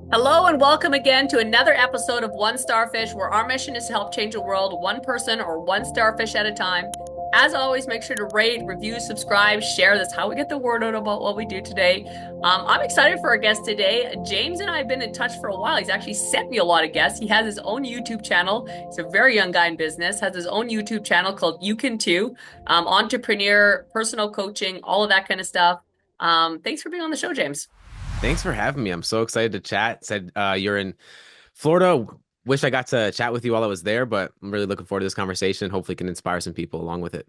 Hello and welcome again to another episode of One Starfish, where our mission is to help change the world one person or one starfish at a time. As always, make sure to rate, review, subscribe, share. That's how we get the word out about what we do today. I'm excited for our guest today. James and I have been in touch for a while. He's actually sent me a lot of guests. He has his own YouTube channel. He's a very young guy in business, has his own YouTube channel called You Can Too, entrepreneur, personal coaching, all of that kind of stuff. Thanks for being on the show, James. Thanks for having me. I'm so excited to chat. Said you're in Florida. Wish I got to chat with you while I was there, but I'm really looking forward to this conversation. Hopefully, can inspire some people along with it.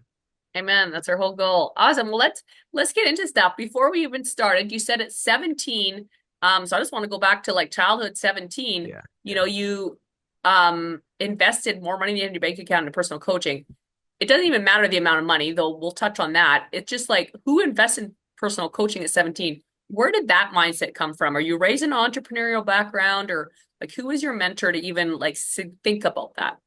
Amen. That's our whole goal. Awesome. Well, let's get into stuff. Before we even started, you said at 17. So I just want to go back to like childhood 17. Yeah, You yeah, know, you invested more money in your bank account into personal coaching. It doesn't even matter the amount of money, though we'll touch on that. It's just like who invests in personal coaching at 17? Where did that mindset come from? Are you raised in an entrepreneurial background, or like who was your mentor to even like think about that?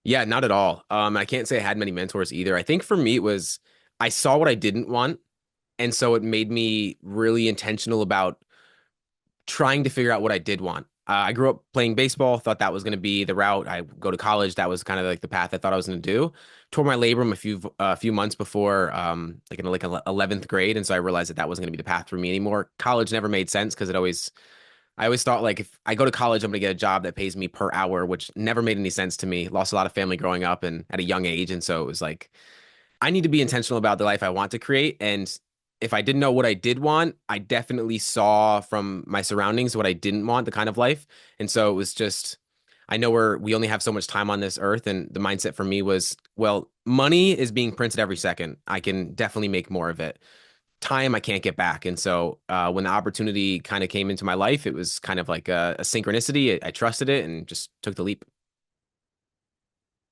yeah. Not at all. I can't say I had many mentors either. I think for me it was I saw what I didn't want, and so it made me really intentional about trying to figure out what I did want. I grew up playing baseball, thought that was going to be the route. I go to college, that was kind of like the path I thought I was going to do. Tore my labrum a few months before, like in 11th grade, and so I realized that that wasn't going to be the path for me anymore. College never made sense because I always thought like if I go to college, I'm going to get a job that pays me per hour, which never made any sense to me. Lost a lot of family growing up and at a young age, and so it was like I need to be intentional about the life I want to create. And if I didn't know what I did want, I definitely saw from my surroundings what I didn't want, the kind of life. And so it was just, I know we only have so much time on this earth. And the mindset for me was, well, money is being printed every second. I can definitely make more of it. Time I can't get back. And so when the opportunity kind of came into my life, it was kind of like a synchronicity. I trusted it and just took the leap.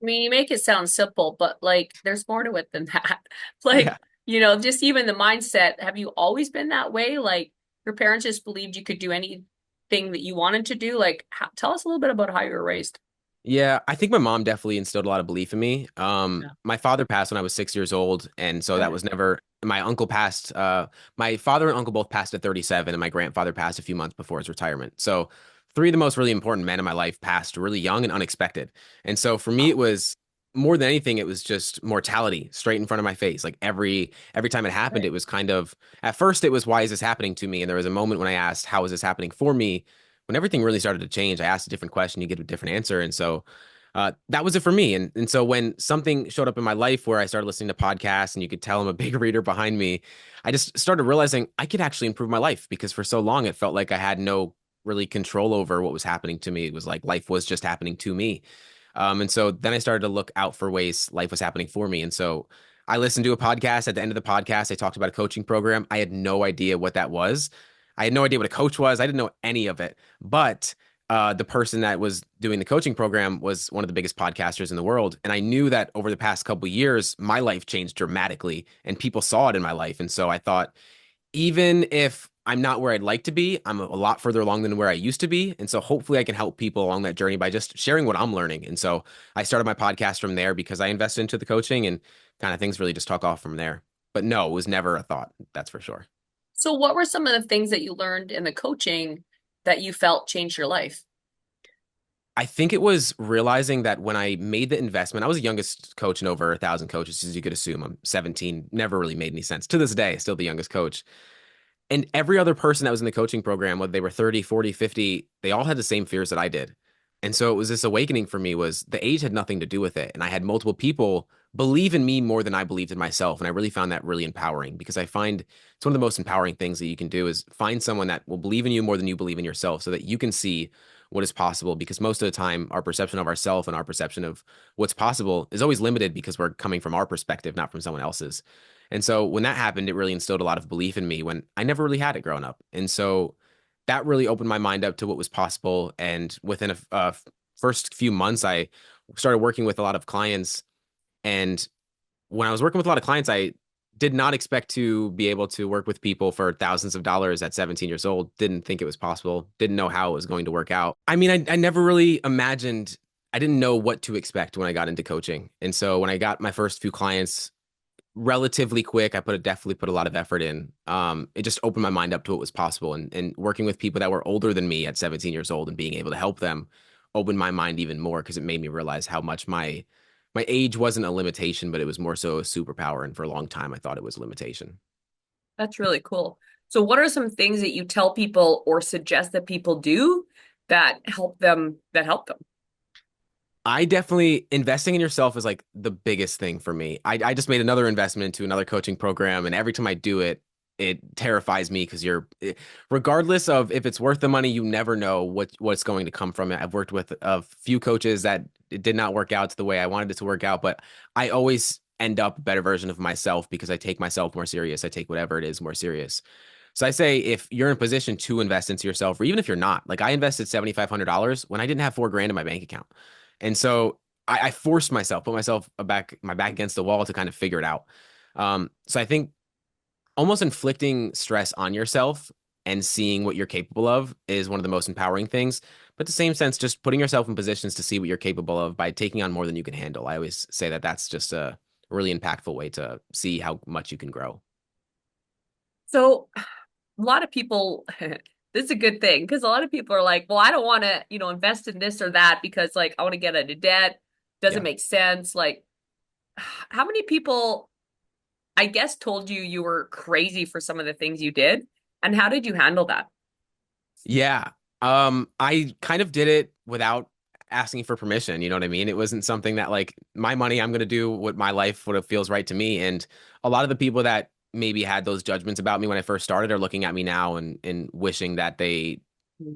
I mean, you make it sound simple, but like there's more to it than that. Like, Yeah. just even the mindset. Have you always been that way? Like your parents just believed you could do anything that you wanted to do? Like, tell us a little bit about how you were raised. Yeah, I think my mom definitely instilled a lot of belief in me. Yeah. My father passed when I was 6 years old, and so that Okay. was never. My uncle passed. My father and uncle both passed at 37, and my grandfather passed a few months before his retirement. So, three of the most really important men in my life passed really young and unexpected. And so, for me, Wow. it was more than anything, it was just mortality straight in front of my face. Like every time it happened, Right. it was kind of at first it was why is this happening to me? And there was a moment when I asked how is this happening for me? When everything really started to change, I asked a different question, you get a different answer. And so that was it for me. And so when something showed up in my life where I started listening to podcasts and you could tell I'm a big reader behind me, I just started realizing I could actually improve my life because for so long it felt like I had no really control over what was happening to me. It was like life was just happening to me. And so then I started to look out for ways life was happening for me. And so I listened to a podcast. At the end of the podcast, I talked about a coaching program. I had no idea what that was. I had no idea what a coach was. I didn't know any of it. But the person that was doing the coaching program was one of the biggest podcasters in the world. And I knew that over the past couple of years, my life changed dramatically and people saw it in my life. And so I thought, even if I'm not where I'd like to be, I'm a lot further along than where I used to be. And so hopefully I can help people along that journey by just sharing what I'm learning. And so I started my podcast from there because I invested into the coaching and kind of things really just took off from there. But no, it was never a thought. That's for sure. So, what were some of the things that you learned in the coaching that you felt changed your life? I think it was realizing that when I made the investment, I was the youngest coach in over 1,000 coaches, as you could assume. I'm 17, never really made any sense. To this day, still the youngest coach. And every other person that was in the coaching program, whether they were 30, 40, 50, they all had the same fears that I did. And so it was this awakening for me was the age had nothing to do with it. And I had multiple people believe in me more than I believed in myself. And I really found that really empowering because I find it's one of the most empowering things that you can do is find someone that will believe in you more than you believe in yourself so that you can see what is possible. Because most of the time, our perception of ourselves and our perception of what's possible is always limited because we're coming from our perspective, not from someone else's. And so when that happened, it really instilled a lot of belief in me when I never really had it growing up. And so that really opened my mind up to what was possible. And within a first few months, I started working with a lot of clients. And when I was working with a lot of clients, I did not expect to be able to work with people for thousands of dollars at 17 years old. Didn't think it was possible. Didn't know how it was going to work out. I mean, I never really imagined, I didn't know what to expect when I got into coaching. And so when I got my first few clients, relatively quick. Definitely put a lot of effort in. It just opened my mind up to what was possible, and working with people that were older than me at 17 years old and being able to help them opened my mind even more because it made me realize how much my age wasn't a limitation, but it was more so a superpower. And for a long time, I thought it was a limitation. That's really cool. So what are some things that you tell people or suggest that people do that help them? I definitely investing in yourself is like the biggest thing for me. I just made another investment into another coaching program, and every time I do it, it terrifies me because regardless of if it's worth the money, you never know what's going to come from it. I've worked with a few coaches that it did not work out to the way I wanted it to work out, but I always end up a better version of myself because I take myself more serious. I take whatever it is more serious. So I say if you're in a position to invest into yourself, or even if you're not, like I invested $7,500 when I didn't have 4 grand in my bank account. And so I forced myself, put myself my back against the wall to kind of figure it out. So I think almost inflicting stress on yourself and seeing what you're capable of is one of the most empowering things. But the same sense, just putting yourself in positions to see what you're capable of by taking on more than you can handle. I always say that that's just a really impactful way to see how much you can grow. So a lot of people this is a good thing because a lot of people are like, well, I don't want to, invest in this or that because like I want to get into debt. Doesn't Yeah. make sense. Like how many people I guess told you you were crazy for some of the things you did? And how did you handle that? Yeah. I kind of did it without asking for permission. You know what I mean? It wasn't something that like my money, I'm going to do what my life, what it feels right to me. And a lot of the people that maybe had those judgments about me when I first started are looking at me now and wishing that they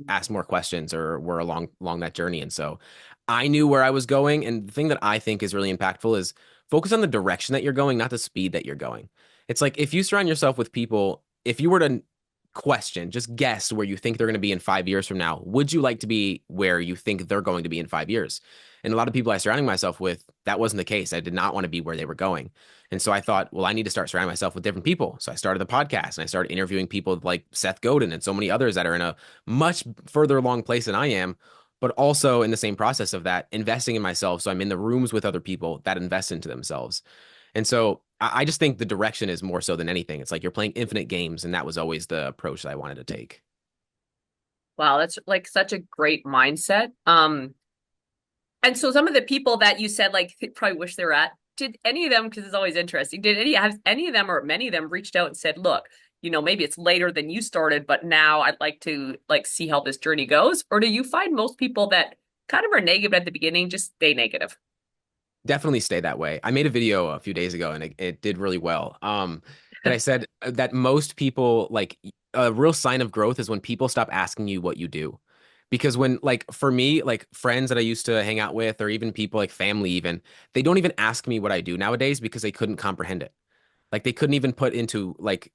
asked more questions or were along that journey. And so I knew where I was going. And the thing that I think is really impactful is focus on the direction that you're going, not the speed that you're going. It's like if you surround yourself with people, if you were to just guess where you think they're going to be in 5 years from now, would you like to be where you think they're going to be in 5 years? And a lot of people I surrounding myself with, that wasn't the case. I did not want to be where they were going. And so I thought, well, I need to start surrounding myself with different people. So I started the podcast and I started interviewing people like Seth Godin and so many others that are in a much further along place than I am, but also in the same process of that, investing in myself. So I'm in the rooms with other people that invest into themselves. And so I just think the direction is more so than anything. It's like you're playing infinite games, and that was always the approach that I wanted to take. Wow, that's like such a great mindset. And so some of the people that you said like they probably wish they were at, did any of them, because it's always interesting, have any of them or many of them reached out and said, look, maybe it's later than you started, but now I'd like to like see how this journey goes? Or do you find most people that kind of are negative at the beginning just stay negative? Definitely stay that way. I made a video a few days ago and it did really well. That I said that most people like a real sign of growth is when people stop asking you what you do. Because when like for me, like friends that I used to hang out with, or even people like family, even they don't even ask me what I do nowadays because they couldn't comprehend it. Like they couldn't even put into like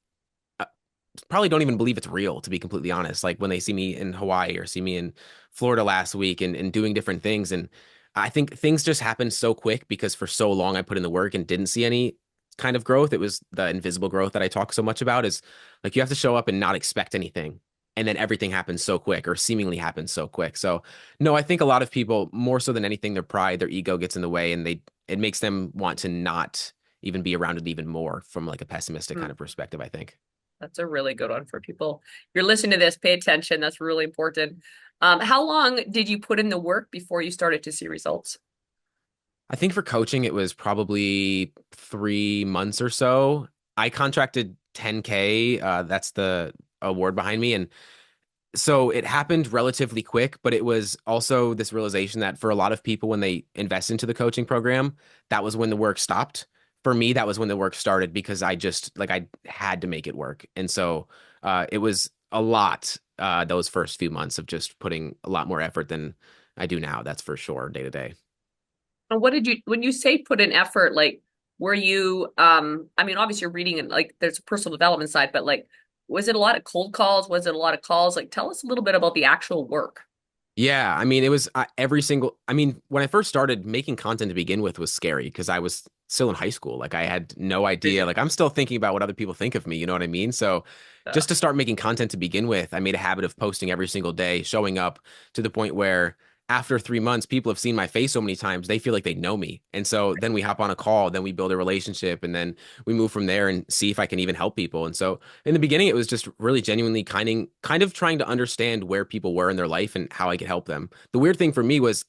probably don't even believe it's real, to be completely honest. Like when they see me in Hawaii or see me in Florida last week and doing different things. And I think things just happened so quick because for so long I put in the work and didn't see any kind of growth. It was the invisible growth that I talk so much about is like you have to show up and not expect anything. And then everything happens so quick or seemingly happens so quick. So no, I think a lot of people, more so than anything, their pride, their ego gets in the way and it makes them want to not even be around it even more from like a pessimistic kind of perspective, I think. That's a really good one for people. If you're listening to this, pay attention. That's really important. How long did you put in the work before you started to see results? I think for coaching, it was probably 3 months or so. I contracted 10K. That's the award behind me. And so it happened relatively quick, but it was also this realization that for a lot of people, when they invest into the coaching program, that was when the work stopped. For me, that was when the work started because I just like I had to make it work. And so it was a lot those first few months of just putting a lot more effort than I do now. That's for sure, day to day. And when you say put in effort, like, were you, I mean, obviously you're reading and like there's a personal development side, but like, was it a lot of cold calls? Was it a lot of calls? Like, tell us a little bit about the actual work. Yeah, I mean, it was I mean, when I first started making content to begin with was scary because I was still in high school. Like I had no idea. Like I'm still thinking about what other people think of me, you know what I mean? So Uh, just to start making content to begin with, I made a habit of posting every single day, showing up to the point where after 3 months, people have seen my face so many times, they feel like they know me. And so then we hop on a call, then we build a relationship, and then we move from there and see if I can even help people. And so in the beginning, it was just really genuinely kind of trying to understand where people were in their life and how I could help them. The weird thing for me was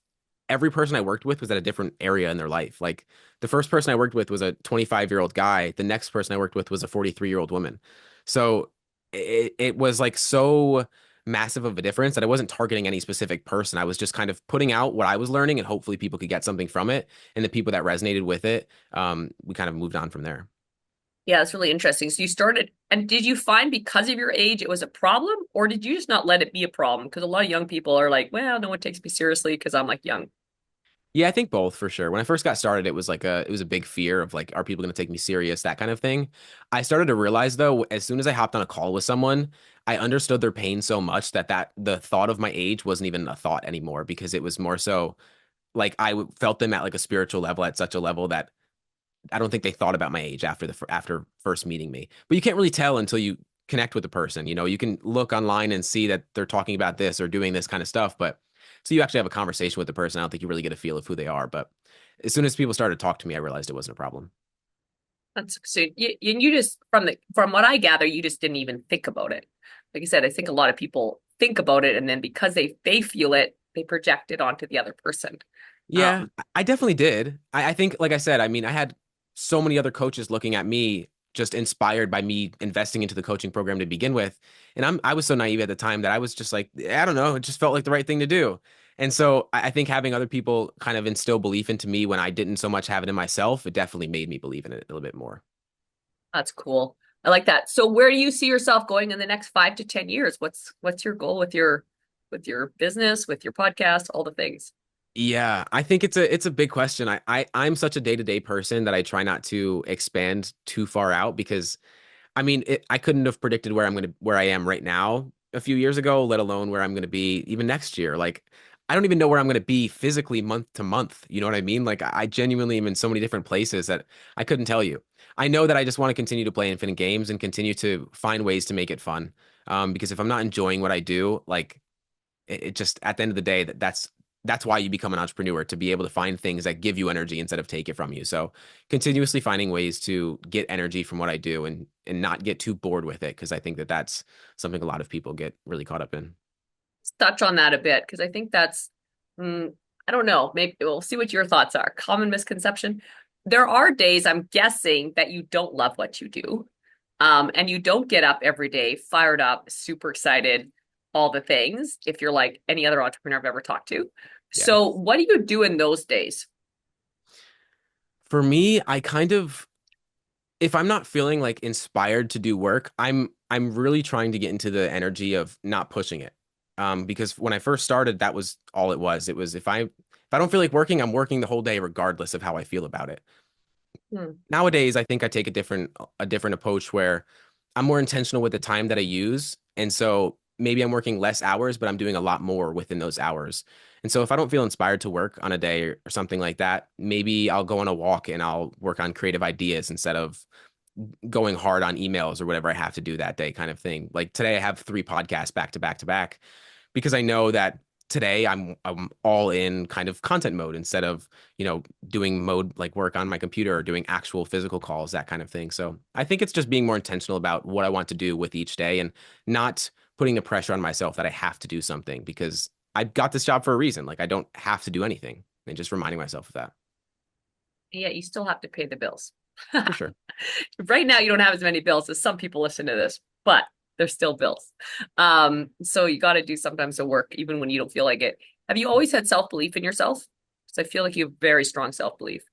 every person I worked with was at a different area in their life. Like the first person I worked with was a 25-year-old guy. The next person I worked with was a 43-year-old woman. So it was like so massive of a difference that I wasn't targeting any specific person. I was just kind of putting out what I was learning and hopefully people could get something from it. And the people that resonated with it, we kind of moved on from there. Yeah, it's really interesting. So you started, and did you find because of your age it was a problem, or did you just not let it be a problem? Because a lot of young people are like, well, no one takes me seriously because I'm like young. Yeah, I think both for sure. When I first got started, it was a big fear of like, are people going to take me serious? That kind of thing. I started to realize though, as soon as I hopped on a call with someone, I understood their pain so much that the thought of my age wasn't even a thought anymore because it was more so like felt them at like a spiritual level at such a level that I don't think they thought about my age after first meeting me. But you can't really tell until you connect with the person. You know, you can look online and see that they're talking about this or doing this kind of stuff, but so you actually have a conversation with the person, I don't think you really get a feel of who they are. But as soon as people started to talk to me, I realized it wasn't a problem. That's so you just from what I gather, you just didn't even think about it. Like I said, I think a lot of people think about it, and then because they feel it, they project it onto the other person. Yeah, I definitely did. I think, like I said, I mean, I had so many other coaches looking at me, just inspired by me investing into the coaching program to begin with. And I was so naive at the time that I was just like, I don't know, it just felt like the right thing to do. And so I think having other people kind of instill belief into me when I didn't so much have it in myself, it definitely made me believe in it a little bit more. That's cool. I like that. So where do you see yourself going in the next 5 to 10 years? What's your goal with your business, with your podcast, all the things? Yeah, I think it's a big question. I'm such a day-to-day person that I try not to expand too far out because I mean, I couldn't have predicted where I am right now a few years ago, let alone where I'm gonna be even next year. Like, I don't even know where I'm gonna be physically month to month. You know what I mean? Like, I genuinely am in so many different places that I couldn't tell you. I know that I just want to continue to play infinite games and continue to find ways to make it fun. Because if I'm not enjoying what I do, like it just at the end of the day that's why you become an entrepreneur to be able to find things that give you energy instead of take it from you. So continuously finding ways to get energy from what I do and not get too bored with it because I think that that's something a lot of people get really caught up in. Let's touch on that a bit because I think that's I don't know, maybe we'll see what your thoughts are. Common misconception. There are days I'm guessing that you don't love what you do. And you don't get up every day fired up, super excited, all the things, if you're like any other entrepreneur I've ever talked to. Yeah. So, what do you do in those days? For me, I kind of if I'm not feeling like inspired to do work, I'm really trying to get into the energy of not pushing it. Because when I first started, that was all it was. It was if I don't feel like working, I'm working the whole day regardless of how I feel about it. Hmm. Nowadays, I think I take a different approach where I'm more intentional with the time that I use. And so maybe I'm working less hours, but I'm doing a lot more within those hours. And so if I don't feel inspired to work on a day or something like that, maybe I'll go on a walk and I'll work on creative ideas instead of going hard on emails or whatever I have to do that day kind of thing. Like today I have 3 podcasts back to back to back because I know that today I'm all in kind of content mode instead of, doing mode like work on my computer or doing actual physical calls, that kind of thing. So I think it's just being more intentional about what I want to do with each day and not putting the pressure on myself that I have to do something because I got this job for a reason. Like I don't have to do anything and just reminding myself of that. Yeah, you still have to pay the bills. For sure. Right now, you don't have as many bills as some people listen to this, but there's still bills. So you got to do sometimes the work, even when you don't feel like it. Have you always had self-belief in yourself? Because I feel like you have very strong self-belief.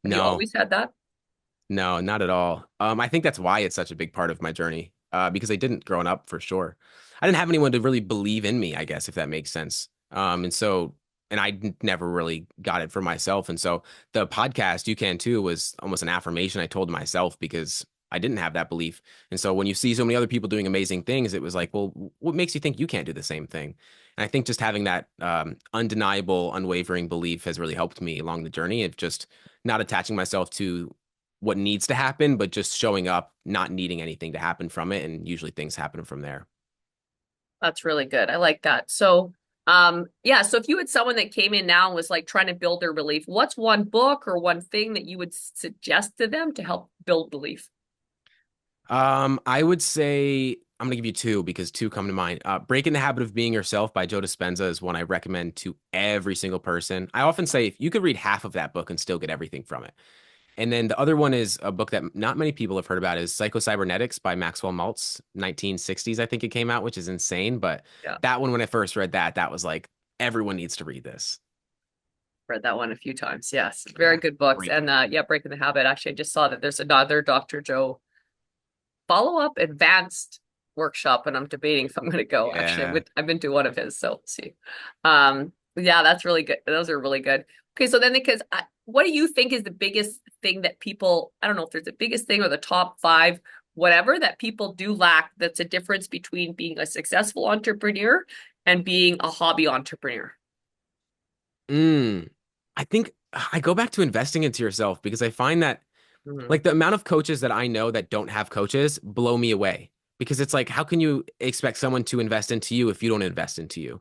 Have you No. always had that? No, not at all. I think that's why it's such a big part of my journey. Because I didn't growing up for sure. I didn't have anyone to really believe in me, I guess, if that makes sense. And I never really got it for myself. And so the podcast, You Can Too, was almost an affirmation I told myself because I didn't have that belief. And so when you see so many other people doing amazing things, it was like, well, what makes you think you can't do the same thing? And I think just having that undeniable, unwavering belief has really helped me along the journey of just not attaching myself to what needs to happen, but just showing up, not needing anything to happen from it. And usually things happen from there. That's really good. I like that. So Yeah, so if you had someone that came in now and was like trying to build their belief, what's one book or one thing that you would suggest to them to help build belief? I would say I'm gonna give you two because two come to mind. Breaking the Habit of Being Yourself by Joe Dispenza is one I recommend to every single person. I often say if you could read half of that book and still get everything from it. And then the other one is a book that not many people have heard about is Psycho-Cybernetics by Maxwell Maltz, 1960s, I think it came out, which is insane. But Yeah, that one, when I first read that, that was like, everyone needs to read this. read that one a few times. Yes, very Yeah, good books. great book. And yeah, Breaking the Habit. Actually, I just saw that there's another Dr. Joe follow-up advanced workshop, and I'm debating if I'm going to go. Actually, Yeah. I've been to one of his, so we'll see. Yeah, that's really good. Those are really good. Okay, so then because what do you think is the biggest thing that people, I don't know if there's the biggest thing or the top five, whatever that people do lack that's a difference between being a successful entrepreneur and being a hobby entrepreneur? Mm. I think I go back to investing into yourself because I find that Mhm. like the amount of coaches that I know that don't have coaches blow me away because it's like, how can you expect someone to invest into you if you don't invest into you?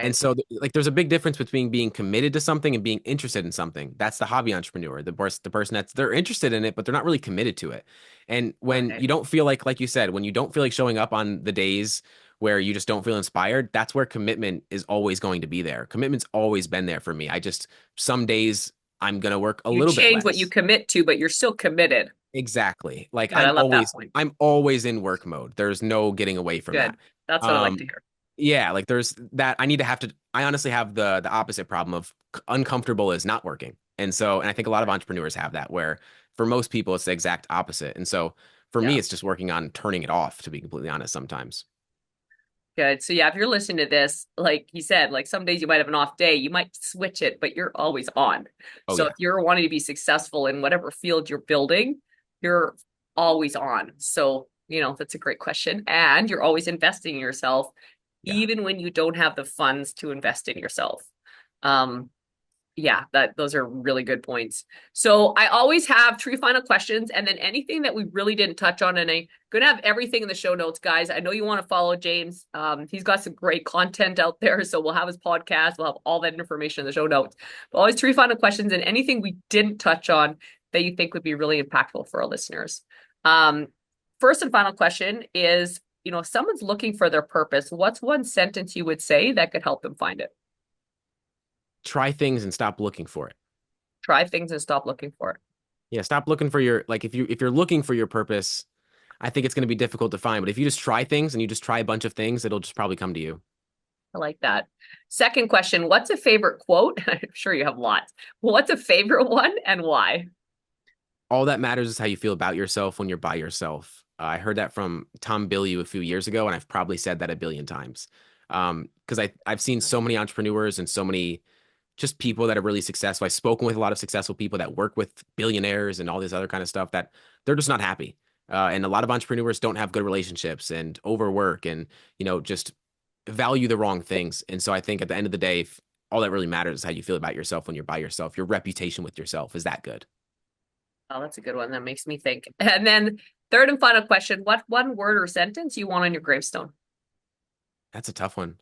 And Right. so, like, there's a big difference between being committed to something and being interested in something. That's the hobby entrepreneur, the person that's they're interested in it, but they're not really committed to it. And when Right. you don't feel like you said, when you don't feel like showing up on the days where you just don't feel inspired, that's where commitment is always going to be there. Commitment's always been there for me. I just, some days I'm going to work a You little bit change what you less. could to, but you're still committed. Exactly. Like Good. I love that point. I'm always in work mode. There's no getting away from Good. that. That's what I like Um, to hear. yeah, like there's that I need to have to I honestly have the opposite problem of uncomfortable is not working. And I think a lot of entrepreneurs have that where for most people it's the exact opposite. And so for me Yeah. it's just working on turning it off to be completely honest sometimes. Good. So yeah, if you're listening to this, like you said, like some days you might have an off day, you might switch it, but you're always on. Oh So if yeah. you're wanting to be successful in whatever field you're building, you're always on. So, that's a great question. And you're always investing in yourself, Yeah. even when you don't have the funds to invest in yourself. Um, yeah, that those are really good points. So I always have three final questions and then anything that we really didn't touch on. And I'm gonna have everything in the show notes, guys. I know you want to follow James. He's got some great content out there. So we'll have his podcast, we'll have all that information in the show notes. But always three final questions and anything we didn't touch on that you think would be really impactful for our listeners. Um, First and final question is, if someone's looking for their purpose, what's one sentence you would say that could help them find it? Try things and stop looking for it. Try things and stop looking for it. Yeah, stop looking for your like if you're looking for your purpose, I think it's going to be difficult to find, but if you just try things and you just try a bunch of things, it'll just probably come to you. I like that. Second question, what's a favorite quote? I'm sure you have lots. What's a favorite one and why? All that matters is how you feel about yourself when you're by yourself. I heard that from Tom Bilyeu a few years ago, and I've probably said that a billion times. Because I've seen so many entrepreneurs and so many just people that are really successful. I've spoken with a lot of successful people that work with billionaires and all this other kind of stuff that they're just not happy. And a lot of entrepreneurs don't have good relationships and overwork and just value the wrong things. And so I think at the end of the day, if all that really matters is how you feel about yourself when you're by yourself. Your reputation with yourself is that good. Oh, that's a good one. That makes me think. And then third and final question, what one word or sentence you want on your gravestone? That's a tough one.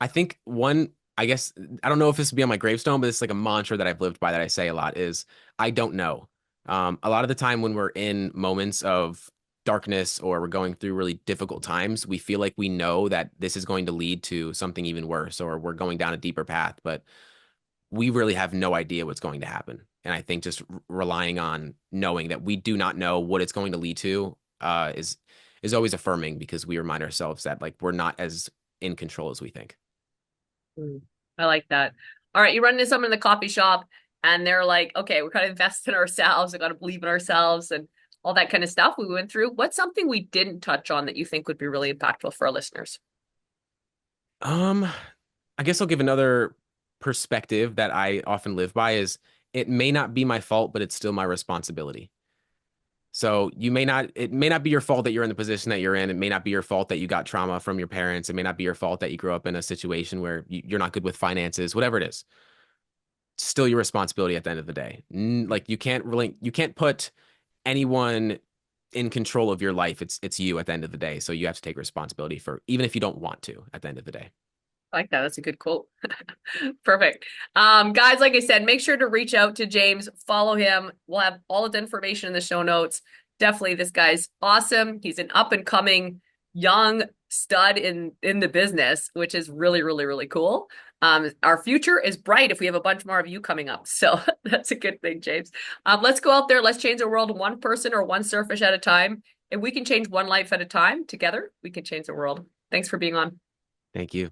I think one, I guess, I don't know if this would be on my gravestone, but it's like a mantra that I've lived by that I say a lot is I don't know. A lot of the time when we're in moments of darkness or we're going through really difficult times, we feel like we know that this is going to lead to something even worse or we're going down a deeper path, but we really have no idea what's going to happen. And I think just relying on knowing that we do not know what it's going to lead to is always affirming because we remind ourselves that like we're not as in control as we think. Mm, I like that. All right, you run into someone in the coffee shop and they're like, okay, we're going to invest in ourselves. We got to believe in ourselves and all that kind of stuff we went through. What's something we didn't touch on that you think would be really impactful for our listeners? Um, I guess I'll give another perspective that I often live by is it may not be my fault, but it's still my responsibility. So it may not be your fault that you're in the position that you're in. It may not be your fault that you got trauma from your parents. It may not be your fault that you grew up in a situation where you're not good with finances, whatever it is. It's still your responsibility at the end of the day. Like you can't put anyone in control of your life. It's you at the end of the day. So you have to take responsibility for even if you don't want to at the end of the day. I like that. That's a good quote. Perfect. Guys, like I said, make sure to reach out to James, follow him. We'll have all of the information in the show notes. Definitely, this guy's awesome. He's an up and coming young stud in the business, which is really, really, really cool. Our future is bright if we have a bunch more of you coming up. So that's a good thing, James. Let's go out there. Let's change the world one person or one starfish at a time. If we can change one life at a time together, we can change the world. Thanks for being on. Thank you.